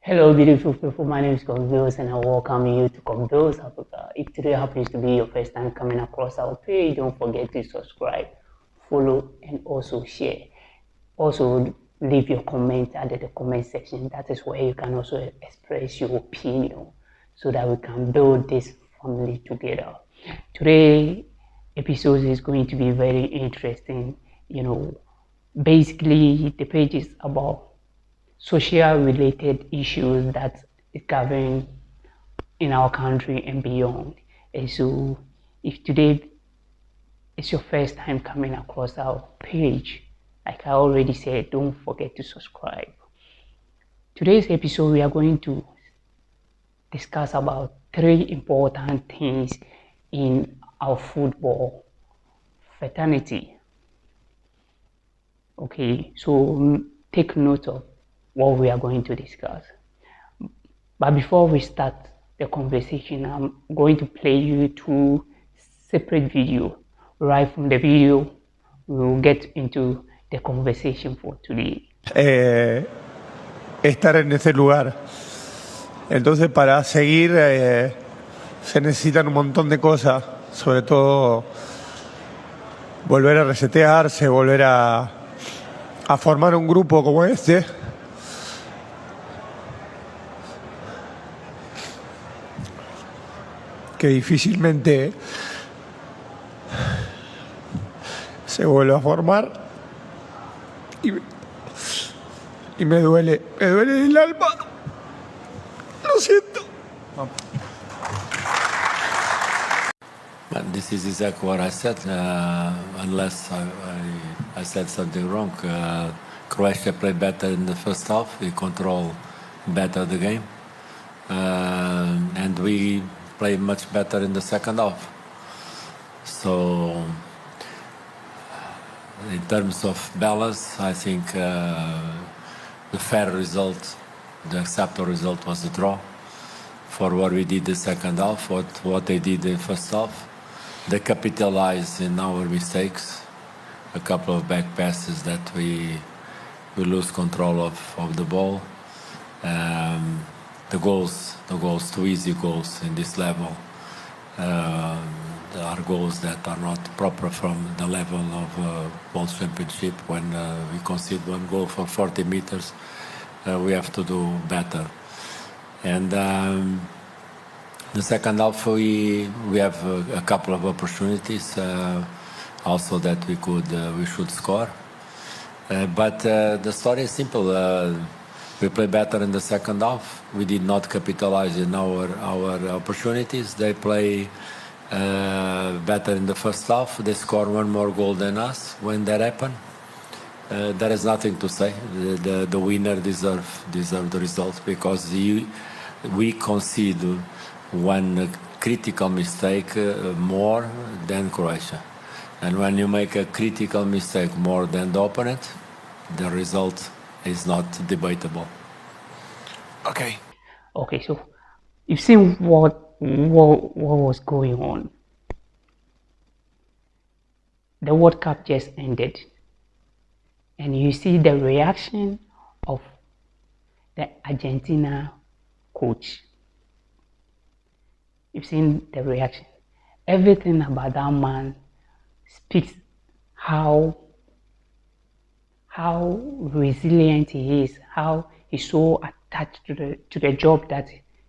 Hello, beautiful people. My name is Convils, and I welcome you to Convils Africa. If today happens to be your first time coming across our page, don't forget to subscribe, follow, and also share. Also, leave your comment under the comment section. That is where you can also express your opinion so that we can build this family together. Today episode is going to be very interesting. Basically, the page is about social related issues that is governing in our country and beyond. And so if today is your first time coming across our page, like I already said, don't forget to subscribe. Today's episode, we are going to discuss about 3 important things in our football fraternity. Okay, so take note of what we are going to discuss. But before we start the conversation, I'm going to play you 2 separate videos. Right from the video, we will get into the conversation for today. Estar en ese lugar. Entonces, para seguir se necesitan un montón de cosas, sobre todo volver a resetearse, volver a formar un grupo como este. Que difícilmente se vuelve a formar y me duele el alma. Lo siento. But this is exactly what I said, unless I said something wrong. Croatia played better in the first half. We controlled better the game. And we played much better in the second half. So, in terms of balance, I think the fair result, the acceptable result was the draw. For what we did the second half, what they did the first half. They capitalized in our mistakes. A couple of back passes that we lose control of the ball. The goals, 2 easy goals in this level, are goals that are not proper from the level of World Championship. When we concede 1 goal for 40 meters, we have to do better. And the second half, we have a couple of opportunities, also that we should score. But the story is simple. We played better in the second half. We did not capitalize in our opportunities. They play better in the first half. They score 1 more goal than us. When that happened, there is nothing to say. The winner deserve the result, because we concede 1 critical mistake more than Croatia. And when you make a critical mistake more than the opponent, the result is not debatable. Okay, so you've seen what was going on. The World Cup just ended, and you see the reaction of the Argentina coach. You've seen the reaction. Everything about that man speaks how resilient he is, how he's so attached to the job that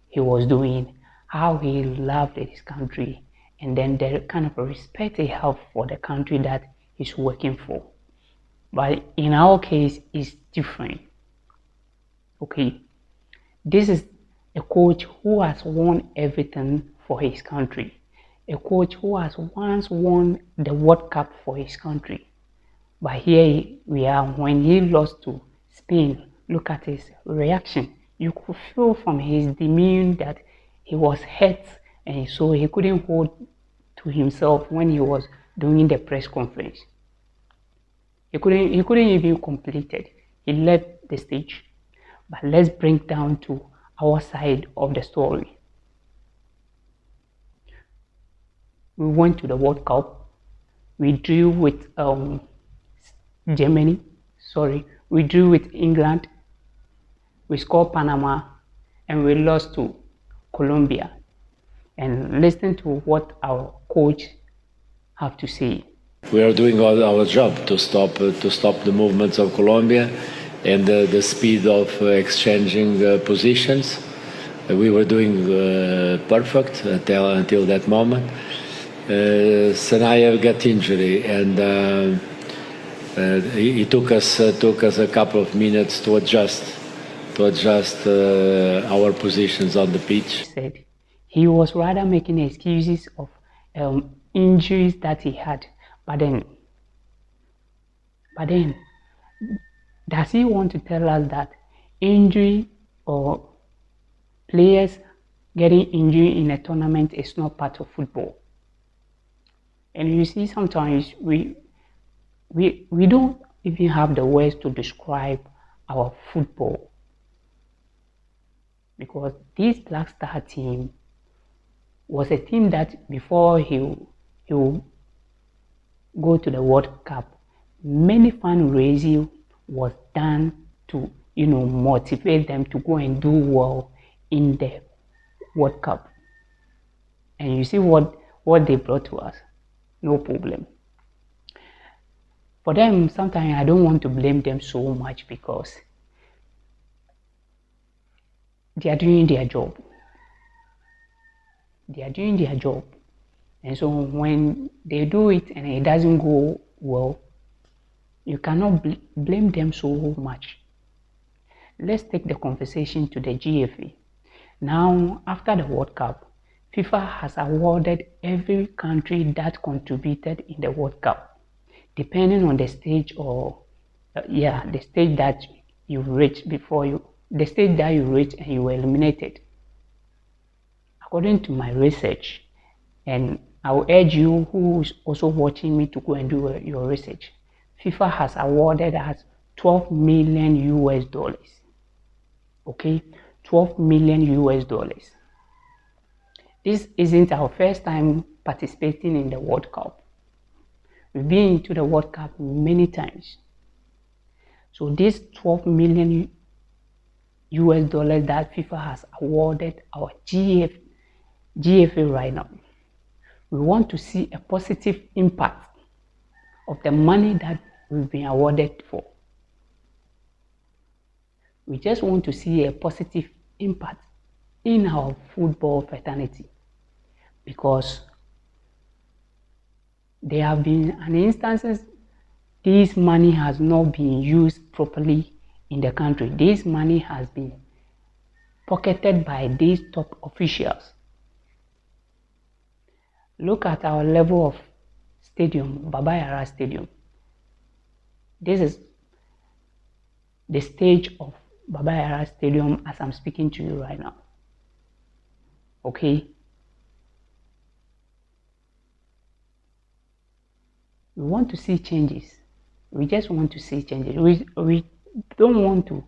he was doing, how he loved his country, and then the kind of respect he has for the country that he's working for. But in our case, it's different. Okay, this is a coach who has won everything for his country, a coach who has once won the World Cup for his country. But here we are, when he lost to Spain, look at his reaction. You could feel from his demeanor that he was hurt, and so he couldn't hold to himself when he was doing the press conference. He couldn't even complete it. He left the stage. But let's bring down to our side of the story. We went to the World Cup. We drew with Germany. We drew with England. We scored Panama and we lost to Colombia. And listen to what our coach have to say. We are doing our job to stop the movements of Colombia and the speed of exchanging positions. We were doing perfect until that moment. Sanaya got injury, and it took us a couple of minutes to adjust our positions on the pitch. Said he was rather making excuses of injuries that he had, but then does he want to tell us that injury or players getting injured in a tournament is not part of football? And you see, sometimes we don't even have the words to describe our football, because this Black Star team was a team that before he will go to the World Cup, many fundraising was done to motivate them to go and do well in the World Cup. And you see what they brought to us. No problem. For them, sometimes I don't want to blame them so much, because they are doing their job. They are doing their job. And so when they do it and it doesn't go well, you cannot blame them so much. Let's take the conversation to the GFA. Now, after the World Cup, FIFA has awarded every country that contributed in the World Cup, depending on the stage or the stage that you reached the stage that you reached and you were eliminated. According to my research, and I will urge you who is also watching me to go and do your research, FIFA has awarded us $12 million. Okay, $12 million. This isn't our first time participating in the World Cup. We've been into the World Cup many times. So this $12 million that FIFA has awarded our GFA right now, we want to see a positive impact of the money that we've been awarded for. We just want to see a positive impact in our football fraternity, because there have been instances this money has not been used properly in the country. This money has been pocketed by these top officials. Look at our level of stadium, Baba Yara Stadium. This is the stage of Baba Yara Stadium as I'm speaking to you right now. Okay? We want to see changes. We just want to see changes. We don't want to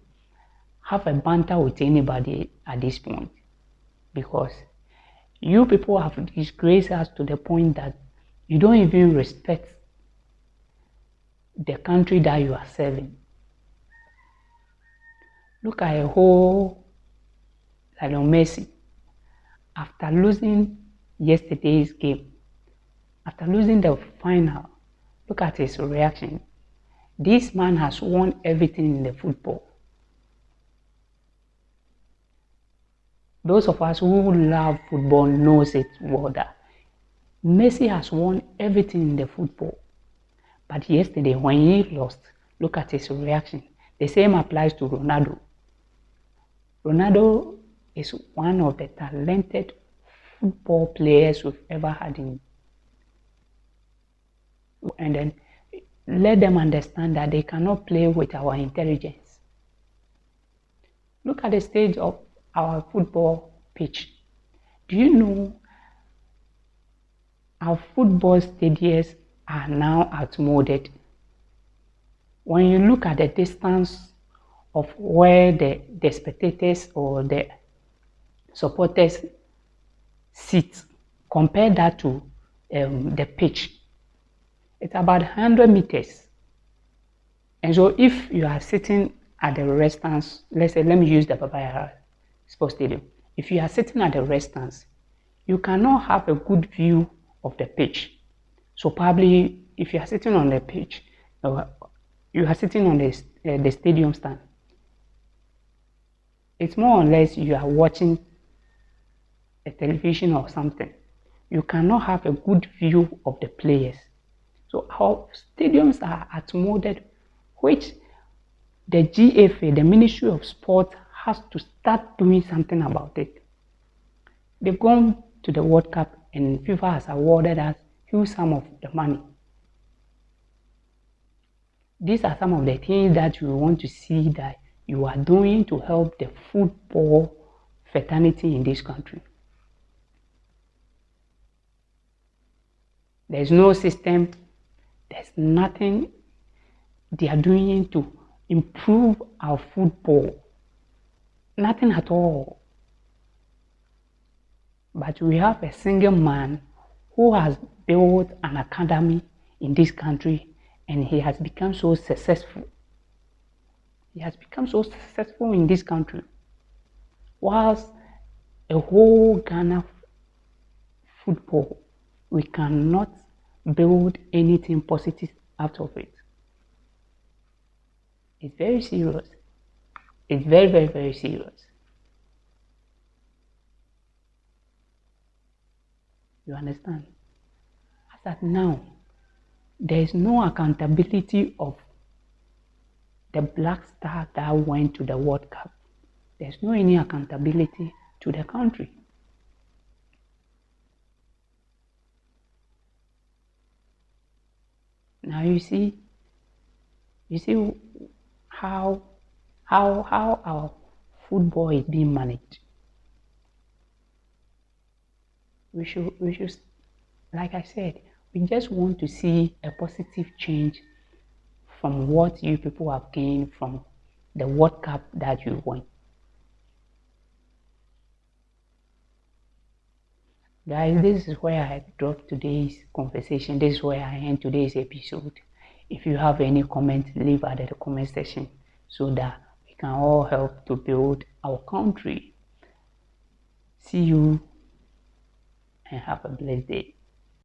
have a banter with anybody at this point, because you people have disgraced us to the point that you don't even respect the country that you are serving. Look at a whole Lionel Messi. After losing yesterday's game, after losing the final, look at his reaction. This man has won everything in the football. Those of us who love football knows it well that Messi has won everything in the football. But yesterday when he lost, look at his reaction. The same applies to Ronaldo. Ronaldo is one of the talented football players we've ever had in. And then let them understand that they cannot play with our intelligence. Look at the stage of our football pitch. Do you know our football stadiums are now outmoded? When you look at the distance of where the spectators or the supporters sit, compare that to the pitch, it's about 100 meters. And so if you are sitting at the restaurants, let me use the Baba Yara sports stadium. If you are sitting at the restaurants, you cannot have a good view of the pitch. So probably if you are sitting on the pitch, you are sitting on the stadium stand, it's more or less you are watching a television or something. You cannot have a good view of the players. So our stadiums are outmoded, which the GFA, the Ministry of Sport, has to start doing something about it. They've gone to the World Cup and FIFA has awarded us huge sum of the money. These are some of the things that we want to see that you are doing to help the football fraternity in this country. There's no system, there's nothing they are doing to improve our football. Nothing at all. But we have a single man who has built an academy in this country and he has become so successful. He has become so successful in this country. Whilst a whole Ghana football, we cannot build anything positive out of it. It's very serious. It's very, very, very serious. You understand? As at now, there is no accountability of the Black Star that went to the World Cup. There's no any accountability to the country. Now you see how our football is being managed. We should, like I said, we just want to see a positive change from what you people have gained from the World Cup that you won. Guys, this is where I drop today's conversation. This is where I end today's episode. If you have any comments, leave at the comment section so that we can all help to build our country. See you and have a blessed day.